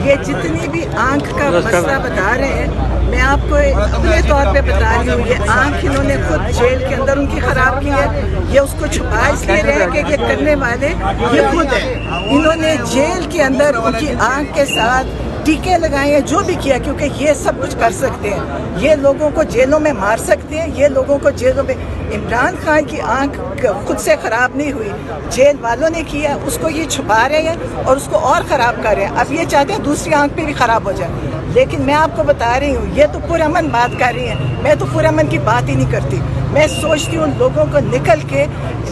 یہ جتنی بھی آنکھ کا مسئلہ بتا رہے ہیں، میں آپ کو اپنے طور پہ بتا رہی ہوں، یہ آنکھ انہوں نے خود جیل کے اندر ان کی خراب کی ہے. یہ اس کو چھپا اس لیے رہے کہ یہ کرنے والے یہ خود ہیں. انہوں نے جیل کے اندر ان کی آنکھ کے ساتھ ٹیکے لگائے ہیں، جو بھی کیا، کیونکہ یہ سب کچھ کر سکتے ہیں. یہ لوگوں کو جیلوں میں مار سکتے ہیں، یہ لوگوں کو جیلوں میں. عمران خان کی آنکھ خود سے خراب نہیں ہوئی، جیل والوں نے کیا. اس کو یہ چھپا رہے ہیں اور اس کو اور خراب کر رہے ہیں. اب یہ چاہتے ہیں دوسری آنکھ پہ بھی خراب ہو جائے. لیکن میں آپ کو بتا رہی ہوں، یہ تو پرامن بات کر رہی ہیں. میں تو پرامن کی بات ہی نہیں کرتی. میں سوچتی ہوں لوگوں کو نکل کے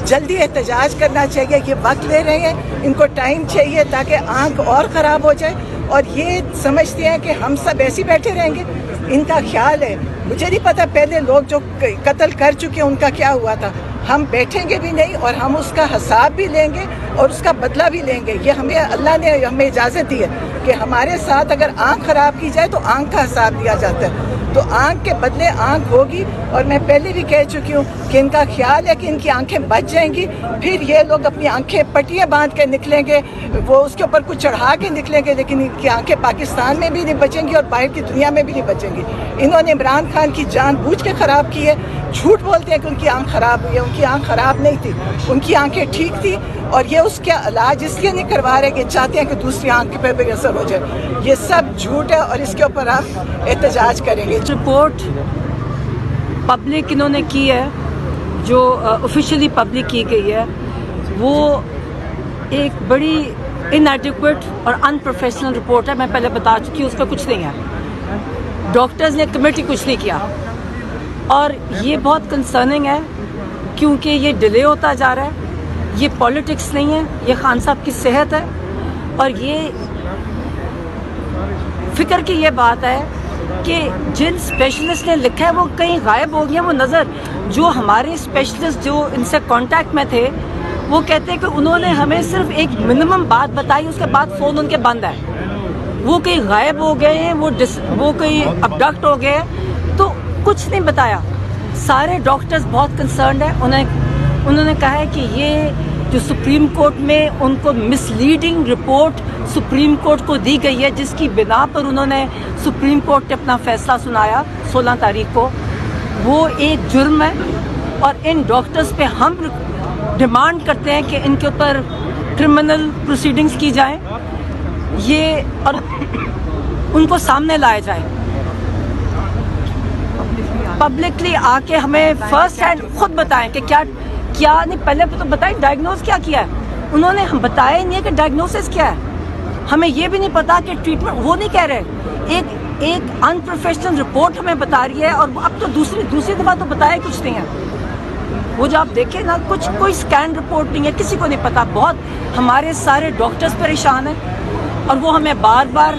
جلدی احتجاج کرنا چاہیے. یہ وقت لے رہے ہیں، ان کو ٹائم چاہیے تاکہ آنکھ اور خراب ہو جائے. اور یہ سمجھتے ہیں کہ ہم سب ایسے بیٹھے رہیں گے. ان کا خیال ہے، مجھے نہیں پتا پہلے لوگ جو قتل کر چکے ان کا کیا ہوا تھا. ہم بیٹھیں گے بھی نہیں اور ہم اس کا حساب بھی لیں گے اور اس کا بدلہ بھی لیں گے. یہ ہمیں اللہ نے ہمیں اجازت دی ہے کہ ہمارے ساتھ اگر آنکھ خراب کی جائے تو آنکھ کا حساب دیا جاتا ہے. تو آنکھ کے بدلے آنکھ ہوگی. اور میں پہلے بھی کہہ چکی ہوں کہ ان کا خیال ہے کہ ان کی آنکھیں بچ جائیں گی. پھر یہ لوگ اپنی آنکھیں پٹیاں باندھ کے نکلیں گے، وہ اس کے اوپر کچھ چڑھا کے نکلیں گے، لیکن ان کی آنکھیں پاکستان میں بھی نہیں بچیں گی اور باہر کی دنیا میں بھی نہیں بچیں گی. انہوں نے عمران خان کی جان بوجھ کے خراب کی ہے. جھوٹ بولتے ہیں کہ ان کی آنکھ خراب ہوئی ہے. ان کی آنکھ خراب نہیں تھی، ان کی آنکھیں ٹھیک تھی. اور یہ اس کا علاج اس لیے نہیں کروا رہے کہ چاہتے ہیں کہ دوسری آنکھ پہ بھی اثر ہو جائے. یہ سب جھوٹ ہے اور اس کے اوپر آپ احتجاج کریں گے. رپورٹ پبلک انہوں نے کی ہے، جو آفیشیلی پبلک کی گئی ہے، وہ ایک بڑی انایڈیکویٹ اور ان پروفیشنل رپورٹ ہے. میں پہلے بتا چکی ہوں، اس پہ کچھ نہیں ہے. ڈاکٹرز نے کمیٹی کچھ نہیں کیا اور یہ بہت کنسرننگ ہے کیونکہ یہ ڈیلے ہوتا جا رہا ہے. یہ پولیٹکس نہیں ہے، یہ خان صاحب کی صحت ہے. اور یہ فکر کی یہ بات ہے کہ جن اسپیشلسٹ نے لکھا ہے وہ کہیں غائب ہو گیا. وہ نظر جو ہمارے اسپیشلسٹ جو ان سے کانٹیکٹ میں تھے وہ کہتے ہیں کہ انہوں نے ہمیں صرف ایک منیمم بات بتائی، اس کے بعد فون ان کے بند ہے. وہ کہیں غائب ہو گئے ہیں، وہ کہیں ابڈکٹ ہو گئے ہیں، تو کچھ نہیں بتایا. سارے ڈاکٹرز بہت کنسرنڈ ہیں. انہوں نے کہا ہے کہ یہ جو سپریم کورٹ میں ان کو مس لیڈنگ رپورٹ سپریم کورٹ کو دی گئی ہے، جس کی بنا پر انہوں نے سپریم کورٹ نے اپنا فیصلہ سنایا 16 تاریخ کو، وہ ایک جرم ہے. اور ان ڈاکٹرز پہ ہم ڈیمانڈ کرتے ہیں کہ ان کے اوپر کرمنل پروسیڈنگز کی جائیں، یہ اور ان کو سامنے لایا جائے. پبلکلی آ کے ہمیں فرسٹ ہینڈ خود بتائیں کہ کیا نہیں. پہلے تو بتائیں ڈائگنوز کیا ہے. انہوں نے ہم بتایا ہی نہیں ہے کہ ڈائگنوسس کیا ہے. ہمیں یہ بھی نہیں پتا کہ ٹریٹمنٹ، وہ نہیں کہہ رہے. ایک ان پروفیشنل رپورٹ ہمیں بتا رہی ہے اور اب تو دوسری دفعہ تو بتایا کچھ نہیں ہے. وہ جو آپ دیکھیں نا، کوئی اسکین رپورٹ نہیں ہے، کسی کو نہیں پتا. بہت ہمارے سارے ڈاکٹرز پریشان ہیں اور وہ ہمیں بار بار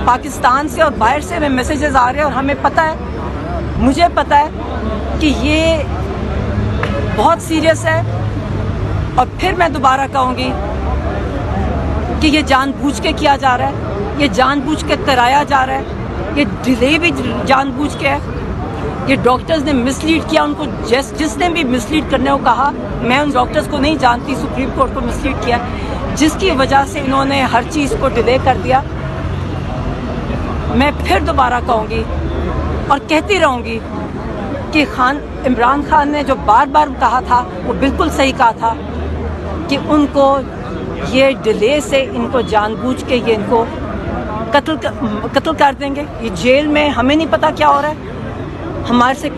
پاکستان سے اور باہر سے ہمیں میسیجز آ رہے ہیں اور ہمیں پتہ ہے، مجھے پتہ ہے کہ یہ بہت سیریس ہے. اور پھر میں دوبارہ کہوں گی کہ یہ جان بوجھ کے کیا جا رہا ہے، یہ جان بوجھ کے کرایا جا رہا ہے، یہ ڈیلے بھی جان بوجھ کے ہے. یہ ڈاکٹرز نے مس لیڈ کیا. ان کو جس نے بھی مس لیڈ کرنے کو کہا، میں ان ڈاکٹرز کو نہیں جانتی، سپریم کورٹ کو مس لیڈ کیا، جس کی وجہ سے انہوں نے ہر چیز کو ڈیلے کر دیا. میں پھر دوبارہ کہوں گی اور کہتی رہوں گی کہ عمران خان نے جو بار بار کہا تھا وہ بالکل صحیح کہا تھا کہ ان کو یہ ڈیلے سے ان کو جان بوجھ کے یہ ان کو قتل کر دیں گے. یہ جیل میں ہمیں نہیں پتا کیا ہو رہا ہے، ہمارے سے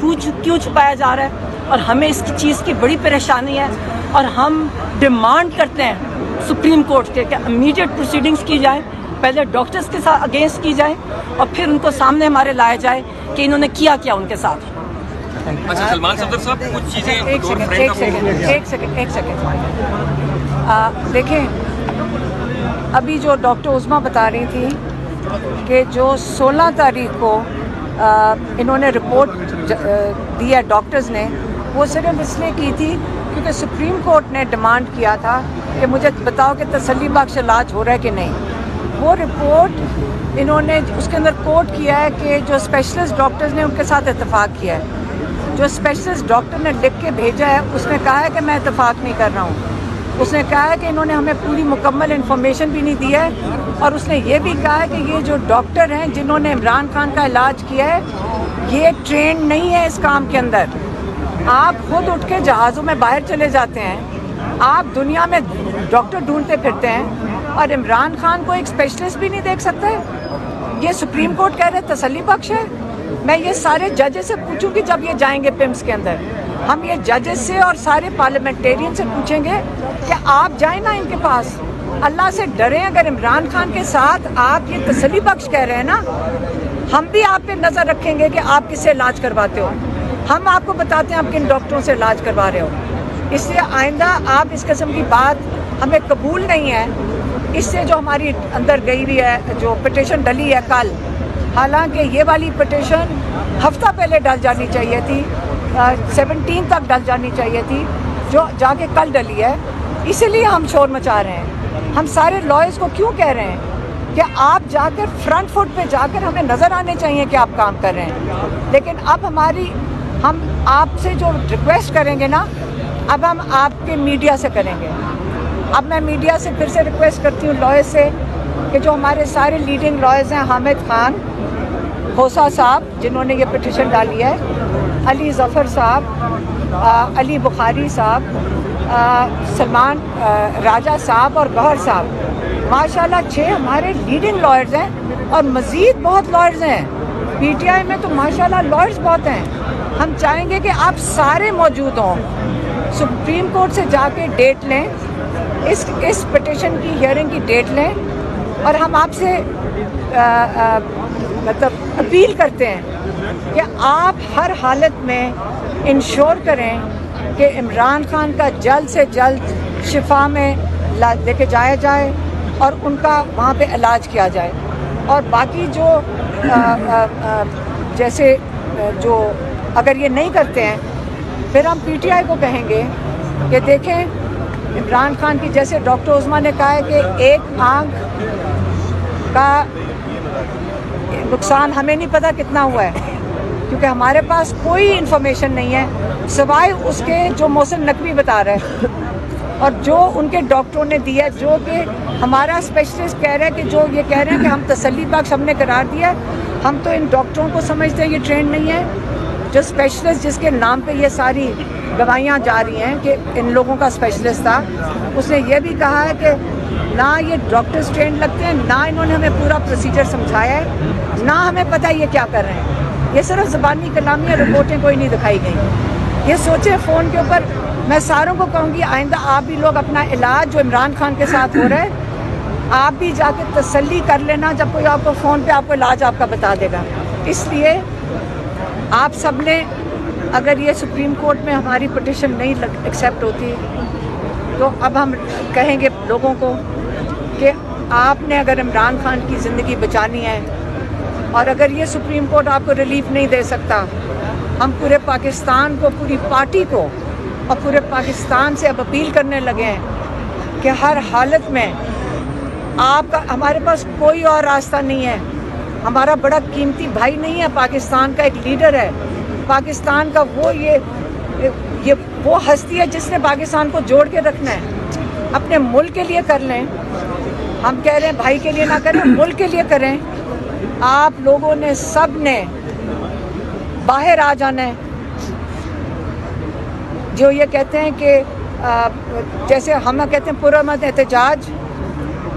کیوں چھپایا جا رہا ہے. اور ہمیں اس کی چیز کی بڑی پریشانی ہے اور ہم ڈیمانڈ کرتے ہیں سپریم کورٹ کے کہ امیڈیٹ پروسیڈنگز کی جائیں. پہلے ڈاکٹرز کے ساتھ اگینسٹ کی جائیں اور پھر ان کو سامنے ہمارے لایا جائے کہ انہوں نے کیا ان کے ساتھ. اچھا سلمان صفدر صاحب، کچھ چیزیں ایک سیکنڈ دیکھیں، ابھی جو ڈاکٹر عظمیٰ بتا رہی تھی کہ جو 16 تاریخ کو انہوں نے رپورٹ دی ہے ڈاکٹرز نے، وہ صرف اس لیے کی تھی کیونکہ سپریم کورٹ نے ڈیمانڈ کیا تھا کہ مجھے بتاؤ کہ تسلی بخش علاج ہو رہا ہے کہ نہیں. وہ رپورٹ انہوں نے اس کے اندر کوٹ کیا ہے کہ جو اسپیشلسٹ ڈاکٹرز نے ان کے ساتھ اتفاق کیا ہے. جو اسپیشلسٹ ڈاکٹر نے لکھ کے بھیجا ہے اس نے کہا ہے کہ میں اتفاق نہیں کر رہا ہوں. اس نے کہا ہے کہ انہوں نے ہمیں پوری مکمل انفارمیشن بھی نہیں دی ہے، اور اس نے یہ بھی کہا ہے کہ یہ جو ڈاکٹر ہیں جنہوں نے عمران خان کا علاج کیا ہے یہ ٹرینڈ نہیں ہے اس کام کے اندر. آپ خود اٹھ کے جہازوں میں باہر چلے جاتے ہیں، آپ دنیا میں ڈاکٹر ڈھونڈتے پھرتے ہیں، اور عمران خان کو ایک اسپیشلسٹ بھی نہیں دیکھ سکتے. یہ سپریم کورٹ کہہ رہے تسلی بخش ہے. میں یہ سارے ججز سے پوچھوں گی جب یہ جائیں گے پمس کے اندر، ہم یہ ججز سے اور سارے پارلیمنٹیرین سے پوچھیں گے کہ آپ جائیں نا ان کے پاس، اللہ سے ڈریں. اگر عمران خان کے ساتھ آپ یہ تسلی بخش کہہ رہے ہیں نا، ہم بھی آپ پہ نظر رکھیں گے کہ آپ کس سے علاج کرواتے ہو. ہم آپ کو بتاتے ہیں آپ کن ڈاکٹروں سے علاج کروا رہے ہو. اس لیے آئندہ آپ اس قسم کی بات ہمیں قبول نہیں ہے. اس سے جو ہماری اندر گئی ہوئی ہے، جو پٹیشن ڈلی ہے کل، حالانکہ یہ والی پٹیشن ہفتہ پہلے ڈل جانی چاہیے تھی، 17 تک ڈل جانی چاہیے تھی، جو جا کے کل ڈلی ہے. اسی لیے ہم شور مچا رہے ہیں. ہم سارے لائرز کو کیوں کہہ رہے ہیں کہ آپ جا کر فرنٹ فٹ پہ جا کر ہمیں نظر آنے چاہیے کہ آپ کام کر رہے ہیں. لیکن اب ہم آپ سے جو ریکویسٹ کریں گے نا، اب ہم آپ کے میڈیا سے کریں گے. اب میں میڈیا سے پھر سے ریکویسٹ کرتی ہوں لائر سے کہ جو ہمارے سارے لیڈنگ لائرز ہیں، حامد خان کھوسا صاحب جنہوں نے یہ پٹیشن ڈالی ہے، علی ظفر صاحب، علی بخاری صاحب، سلمان راجہ صاحب اور گوہر صاحب، ماشاءاللہ 6 ہمارے لیڈنگ لائرز ہیں، اور مزید بہت لائرز ہیں. پی ٹی آئی میں تو ماشاءاللہ لائرز بہت ہیں. ہم چاہیں گے کہ آپ سارے موجود ہوں، سپریم کورٹ سے جا کے ڈیٹ لیں، اس پٹیشن کی ہیئرنگ کی ڈیٹ لیں، اور ہم آپ سے مطلب اپیل کرتے ہیں کہ آپ ہر حالت میں انشور کریں کہ عمران خان کا جلد سے جلد شفا میں لے کے جایا جائے اور ان کا وہاں پہ علاج کیا جائے. اور باقی جو جیسے جو اگر یہ نہیں کرتے ہیں، پھر ہم پی ٹی آئی کو کہیں گے کہ دیکھیں عمران خان کی، جیسے ڈاکٹر عظمیٰ نے کہا ہے کہ ایک آنکھ کا نقصان ہمیں نہیں پتہ کتنا ہوا ہے، کیونکہ ہمارے پاس کوئی انفارمیشن نہیں ہے سوائے اس کے جو محسن نقوی بتا رہا ہے اور جو ان کے ڈاکٹروں نے دیا، جو کہ ہمارا اسپیشلسٹ کہہ رہا ہے کہ جو یہ کہہ رہے ہیں کہ ہم تسلی بخش ہم نے قرار دیا. ہم تو ان ڈاکٹروں کو سمجھتے ہیں یہ ٹرینڈ نہیں ہے. جو اسپیشلسٹ جس کے نام پہ یہ ساری گواہیاں جا رہی ہیں کہ ان لوگوں کا اسپیشلسٹ تھا، اس نے یہ بھی کہا ہے کہ نہ یہ ڈاکٹرز ٹرینڈ لگتے ہیں، نہ انہوں نے ہمیں پورا پروسیجر سمجھایا ہے، نہ ہمیں پتہ یہ کیا کر رہے ہیں. یہ صرف زبانی کلامی رپورٹیں کوئی نہیں دکھائی گئی. یہ سوچیں فون کے اوپر. میں ساروں کو کہوں گی آئندہ آپ بھی لوگ اپنا علاج جو عمران خان کے ساتھ ہو رہا ہے، آپ بھی جا کے تسلی کر لینا جب کوئی آپ کو فون پہ آپ کو علاج آپ کا بتا دے گا. اس لیے آپ سب نے، اگر یہ سپریم کورٹ میں ہماری پٹیشن نہیں ایکسیپٹ ہوتی تو اب ہم کہیں گے لوگوں کو کہ آپ نے اگر عمران خان کی زندگی بچانی ہے، اور اگر یہ سپریم کورٹ آپ کو ریلیف نہیں دے سکتا، ہم پورے پاکستان کو، پوری پارٹی کو اور پورے پاکستان سے اب اپیل کرنے لگے ہیں کہ ہر حالت میں آپ کا، ہمارے پاس کوئی اور راستہ نہیں ہے. ہمارا بڑا قیمتی بھائی نہیں ہے، پاکستان کا ایک لیڈر ہے، پاکستان کا یہ وہ ہستی ہے جس نے پاکستان کو جوڑ کے رکھنا ہے. اپنے ملک کے لیے کر لیں. ہم کہہ رہے ہیں بھائی کے لیے نہ کریں، ملک کے لیے کریں. آپ لوگوں نے سب نے باہر آ جانا ہے. جو یہ کہتے ہیں کہ جیسے ہم کہتے ہیں پرامن احتجاج،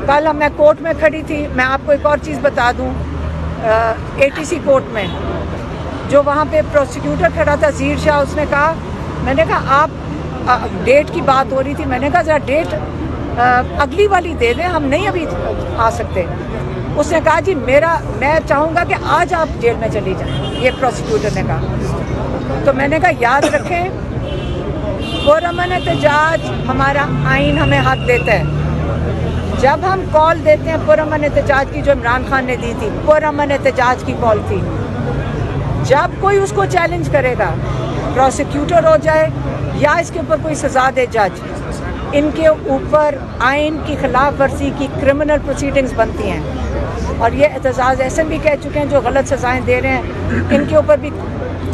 کل میں کورٹ میں کھڑی تھی. میں آپ کو ایک اور چیز بتا دوں، ATC کورٹ میں جو وہاں پہ پروسیکیوٹر کھڑا تھا ظہیر شاہ، اس نے کہا، میں نے کہا آپ ڈیٹ کی بات ہو رہی تھی، میں نے کہا ذرا ڈیٹ اگلی والی دے دیں، ہم نہیں ابھی آ سکتے. اس نے کہا جی میں چاہوں گا کہ آج آپ جیل میں چلی جائیں. یہ پروسیکیوٹر نے کہا. تو میں نے کہا یاد رکھیں، پرامن احتجاج ہمارا آئین ہمیں حق دیتا ہے. جب ہم کال دیتے ہیں پرامن احتجاج کی، جو عمران خان نے دی تھی، پرامن احتجاج کی کال تھی. جب کوئی اس کو چیلنج کرے گا، پروسیکیوٹر ہو جائے یا اس کے اوپر کوئی سزا دے جج، ان کے اوپر آئین کی خلاف ورزی کی کرمنل پروسیڈنگز بنتی ہیں. اور یہ اعتزاز احسن بھی کہہ چکے ہیں جو غلط سزائیں دے رہے ہیں، ان کے اوپر بھی